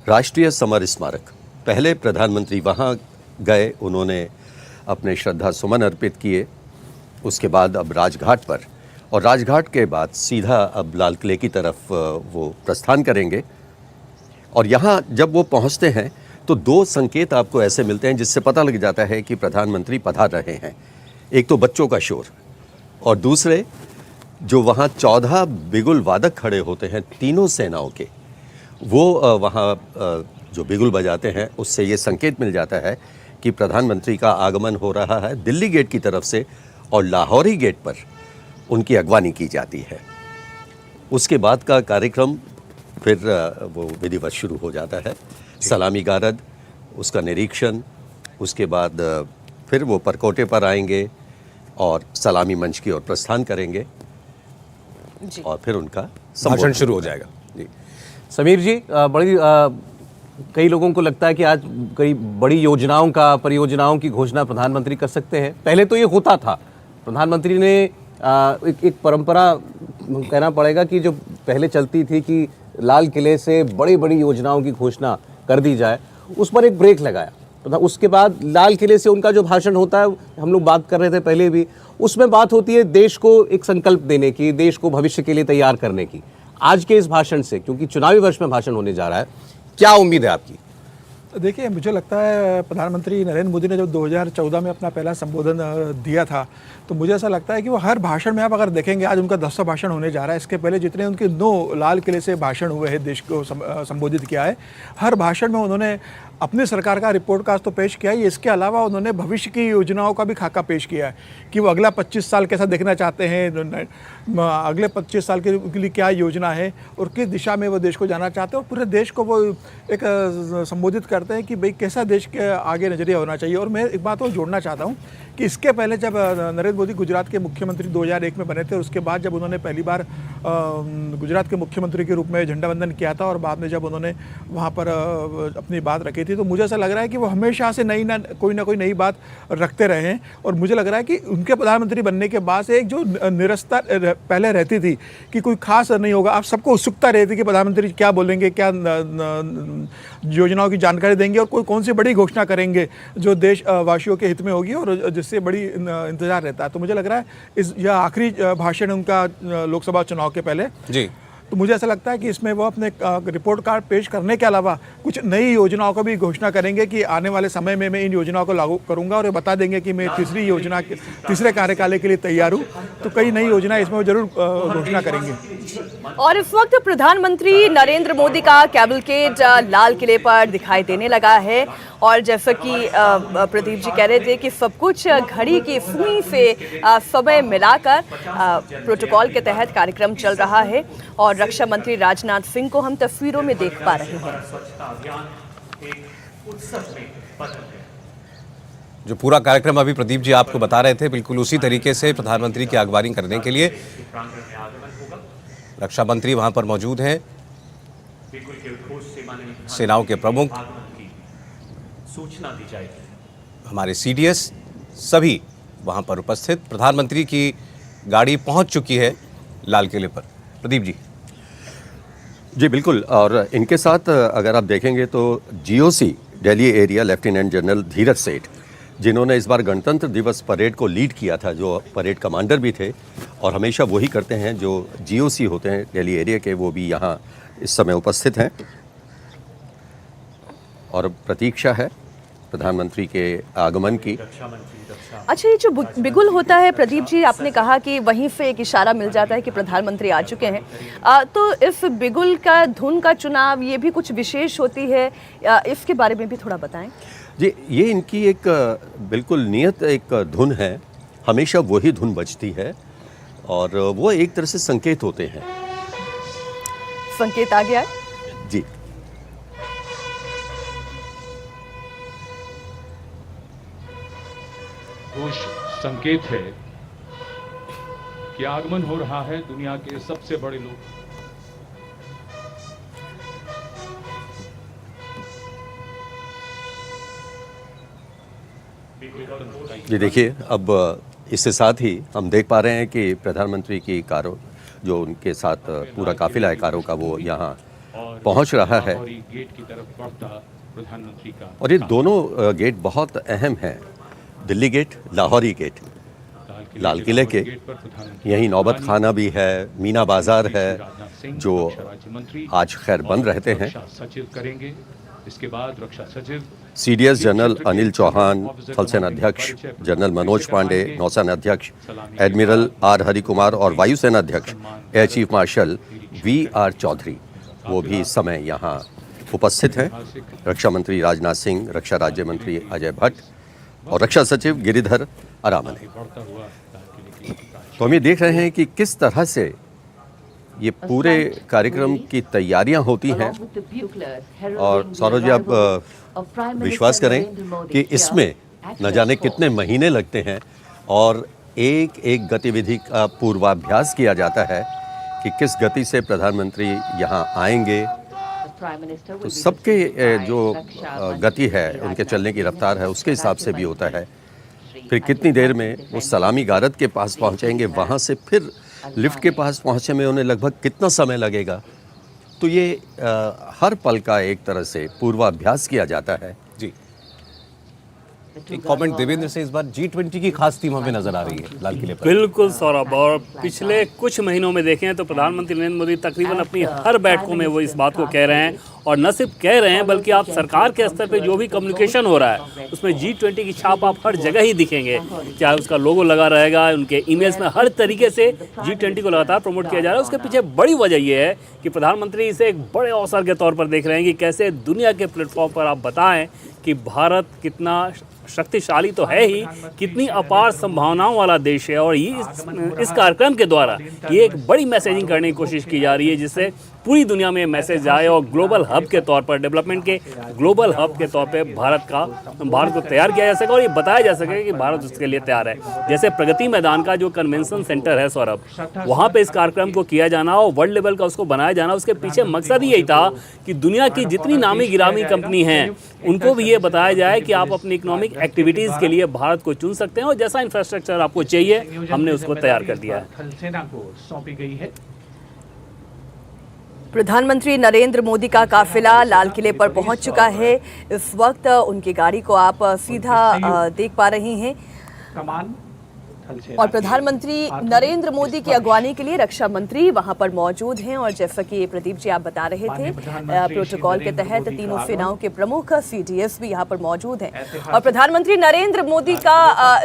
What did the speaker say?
राष्ट्रीय समर स्मारक, पहले प्रधानमंत्री वहाँ गए, उन्होंने अपने श्रद्धा सुमन अर्पित किए। उसके बाद अब राजघाट पर, और राजघाट के बाद सीधा अब लाल किले की तरफ वो प्रस्थान करेंगे। और यहाँ जब वो पहुँचते हैं तो दो संकेत आपको ऐसे मिलते हैं जिससे पता लग जाता है कि प्रधानमंत्री पधार रहे हैं। एक तो बच्चों का शोर, और दूसरे जो वहाँ 14 बिगुल वादक खड़े होते हैं तीनों सेनाओं के, वो वहाँ जो बिगुल बजाते हैं, उससे ये संकेत मिल जाता है कि प्रधानमंत्री का आगमन हो रहा है दिल्ली गेट की तरफ से, और लाहौरी गेट पर उनकी अगवानी की जाती है। उसके बाद का कार्यक्रम फिर वो विधिवत शुरू हो जाता है। सलामी गारद, उसका निरीक्षण, उसके बाद फिर वो परकोटे पर आएंगे और सलामी मंच की ओर प्रस्थान करेंगे जी। और फिर उनका भाषण शुरू हो जाएगा जी। समीर जी, कई लोगों को लगता है कि आज कई बड़ी योजनाओं का, परियोजनाओं की घोषणा प्रधानमंत्री कर सकते हैं। पहले तो ये होता था, प्रधानमंत्री ने एक परंपरा कहना पड़ेगा कि जो पहले चलती थी कि लाल किले से बड़ी बड़ी योजनाओं की घोषणा कर दी जाए, उस पर एक ब्रेक लगाया। उसके बाद लाल किले से उनका जो भाषण होता है, हम लोग बात कर रहे थे पहले भी, उसमें बात होती है देश को एक संकल्प देने की, देश को भविष्य के लिए तैयार करने की। आज के इस भाषण से, क्योंकि चुनावी वर्ष में भाषण होने जा रहा है, क्या उम्मीद है आपकी? देखिए, मुझे लगता है प्रधानमंत्री नरेंद्र मोदी ने जब 2014 में अपना पहला संबोधन दिया था, तो मुझे ऐसा लगता है कि वो हर भाषण में, आप अगर देखेंगे, आज उनका 10वां भाषण होने जा रहा है। इसके पहले जितने उनके 9 लाल किले से भाषण हुए हैं, देश को संबोधित किया है, हर भाषण में उन्होंने अपनी सरकार का रिपोर्ट कार्ड तो पेश किया है। इसके अलावा उन्होंने भविष्य की योजनाओं का भी खाका पेश किया है कि वो अगला 25 साल कैसा देखना चाहते हैं, अगले 25 साल के लिए क्या योजना है और किस दिशा में वो देश को जाना चाहते हैं। और पूरे देश को वो एक संबोधित करते हैं कि भाई कैसा देश के आगे नजरिया होना चाहिए। और मैं एक बात और जोड़ना चाहता हूँ कि इसके पहले जब नरेंद्र मोदी गुजरात के मुख्यमंत्री 2001 में बने थे, उसके बाद जब उन्होंने पहली बार गुजरात के मुख्यमंत्री के रूप में झंडा वंदन किया था और बाद में जब उन्होंने वहाँ पर अपनी बात रखी थी, तो मुझे ऐसा लग रहा है कि वो हमेशा से कोई ना कोई नई बात रखते रहे हैं। और मुझे लग रहा है कि उनके प्रधानमंत्री बनने के बाद से एक जो निरस्ता पहले रहती थी कि कोई खास नहीं होगा, आप सबको उत्सुकता रहती कि प्रधानमंत्री क्या बोलेंगे, क्या योजनाओं की जानकारी देंगे और कोई कौन सी बड़ी घोषणा करेंगे जो देश वासियों के हित में होगी और जिससे बड़ी इंतजार रहता है। तो मुझे लग रहा है यह आखिरी भाषण उनका लोकसभा चुनाव के पहले जी। तो मुझे ऐसा लगता है कि इसमें वो अपने रिपोर्ट कार्ड पेश करने के अलावा कुछ नई योजनाओं को भी घोषणा करेंगे कि आने वाले समय में मैं इन योजनाओं को लागू करूंगा, और ये बता देंगे कि मैं तीसरे कार्यकाल के लिए तैयार हूं। तो कई नई योजनाएं इसमें वो जरूर घोषणा करेंगे। और इस वक्त प्रधानमंत्री नरेंद्र मोदी का कैबिनेट लाल किले पर दिखाई देने लगा है। और जैसा कि प्रदीप जी कह रहे थे कि सब कुछ घड़ी की सुई से समय मिलाकर प्रोटोकॉल के तहत कार्यक्रम चल रहा है। और रक्षा मंत्री राजनाथ सिंह को हम तस्वीरों में देख पा रहे हैं। जो पूरा कार्यक्रम अभी प्रदीप जी आपको बता रहे थे, बिल्कुल उसी तरीके से प्रधानमंत्री की अगवानी करने के लिए रक्षा मंत्री वहां पर मौजूद हैं, सेनाओं के प्रमुख, सूचना दी जाएगी, हमारे सीडीएस, सभी वहां पर उपस्थित। प्रधानमंत्री की गाड़ी पहुंच चुकी है लाल किले पर। प्रदीप जी बिल्कुल। और इनके साथ अगर आप देखेंगे तो GOC Delhi area lieutenant general Dheeraj Seth, जिन्होंने इस बार गणतंत्र दिवस परेड को लीड किया था, जो परेड कमांडर भी थे और हमेशा वही करते हैं जो जीओसी होते हैं दिल्ली एरिया के, वो भी यहाँ इस समय उपस्थित हैं। और प्रतीक्षा है प्रधानमंत्री के आगमन की। अच्छा, ये जो बिगुल होता है प्रदीप जी, आपने कहा कि वहीं से एक इशारा मिल जाता है कि प्रधानमंत्री आ चुके हैं, तो इस बिगुल का धुन का चुनाव ये भी कुछ विशेष होती है, इसके बारे में भी थोड़ा बताएं जी। ये इनकी एक बिल्कुल नियत एक धुन है, हमेशा वही धुन बजती है और वो एक तरह से संकेत होते हैं। संकेत आ गया जी। घोष संकेत है कि आगमन हो रहा है दुनिया के सबसे बड़े लोग। ये देखिए, अब इसके साथ ही हम देख पा रहे हैं कि प्रधानमंत्री की कारों, जो उनके साथ पूरा काफिला है कारों का, वो यहाँ पहुंच रहा है लाहौरी गेट की तरफ बढ़ता प्रधानमंत्री का और ये दोनों गेट बहुत अहम हैं। दिल्ली गेट, लाहौरी गेट, लाल किले के गेट पर प्रधानमंत्री यहीं नौबत खाना भी है, मीना बाजार है, जो राज्य मंत्री आज खैर बंद रहते हैं। रक्षा सचिव करेंगे। इसके बाद रक्षा सचिव सीडीएस जनरल अनिल चौहान, थल सेना अध्यक्ष जनरल मनोज पांडे, नौसेना अध्यक्ष एडमिरल आर हरिकुमार और वायुसेना अध्यक्ष air chief marshal V R. Chaudhari वो भी इस समय यहाँ उपस्थित हैं। रक्षा मंत्री राजनाथ सिंह, रक्षा राज्य मंत्री अजय भट्ट और रक्षा सचिव गिरिधर अरामने। बढ़ता हुआ लाल किले की तो हम ये देख रहे हैं कि किस तरह से ये पूरे कार्यक्रम की तैयारियां होती हैं। और सौरभ जी, आप विश्वास करें कि इसमें न जाने कितने महीने लगते हैं और एक एक गतिविधि का पूर्वाभ्यास किया जाता है कि किस गति से प्रधानमंत्री यहाँ आएंगे। तो सबके जो गति है, उनके चलने की रफ्तार है, उसके हिसाब से भी होता है। फिर कितनी देर में वो सलामी गारद के पास पहुँचेंगे, वहाँ से फिर लिफ्ट के पास पहुँचने में उन्हें लगभग कितना समय लगेगा। तो ये हर पल का एक तरह से पूर्वाभ्यास किया जाता है। जी, एक कमेंट देवेंद्र से। इस बार G20 की खास थीम हमें नजर आ रही है लाल किले पर। बिल्कुल सौरभ, और पिछले कुछ महीनों में देखें तो प्रधानमंत्री नरेंद्र मोदी तकरीबन अपनी हर बैठकों में वो इस बात को कह रहे हैं, और न सिर्फ कह रहे हैं बल्कि आप सरकार के स्तर पे जो भी कम्युनिकेशन हो रहा है उसमें G20 की छाप आप हर जगह ही दिखेंगे। चाहे उसका लोगो लगा रहेगा, उनके ईमेल्स में हर तरीके से G20 को लगातार प्रमोट किया जा रहा है। उसके पीछे बड़ी वजह ये है कि प्रधानमंत्री इसे एक बड़े अवसर के तौर पर देख रहे हैं कि कैसे दुनिया के प्लेटफॉर्म पर आप बताएं कि भारत कितना शक्तिशाली तो है ही, कितनी अपार संभावनाओं वाला देश है। और ये इस कार्यक्रम के द्वारा ये एक बड़ी मैसेजिंग करने की कोशिश की जा रही है, जिससे पूरी दुनिया में मैसेज जाए और ग्लोबल हब के तौर पर, डेवलपमेंट के ग्लोबल हब के तौर पे भारत को तैयार किया जा सके और ये बताया जा सके कि भारत उसके लिए तैयार है। जैसे प्रगति मैदान का जो कन्वेंशन सेंटर है सौरभ, वहाँ पे इस कार्यक्रम को किया जाना और वर्ल्ड लेवल का उसको बनाया जाना, उसके पीछे मकसद यही था कि दुनिया की जितनी नामी गिरामी कंपनी हैं उनको भी ये बताया जाए कि आप अपनी इकोनॉमिक एक्टिविटीज़ के लिए भारत को चुन सकते हैं और जैसा इंफ्रास्ट्रक्चर आपको चाहिए हमने उसको तैयार कर दिया है। थल सेना को सौंपी गई है। प्रधानमंत्री नरेंद्र मोदी का काफिला लाल किले पर पहुंच चुका है। इस वक्त उनकी गाड़ी को आप सीधा देख पा रही हैं कमान थल सेना और प्रधानमंत्री नरेंद्र मोदी की अगवानी के लिए रक्षा मंत्री वहां पर मौजूद हैं। और जैसा कि प्रदीप जी आप बता रहे थे, प्रोटोकॉल के तहत तीनों सेनाओं के प्रमुख CDS भी यहां पर मौजूद हैं। और प्रधानमंत्री नरेंद्र मोदी का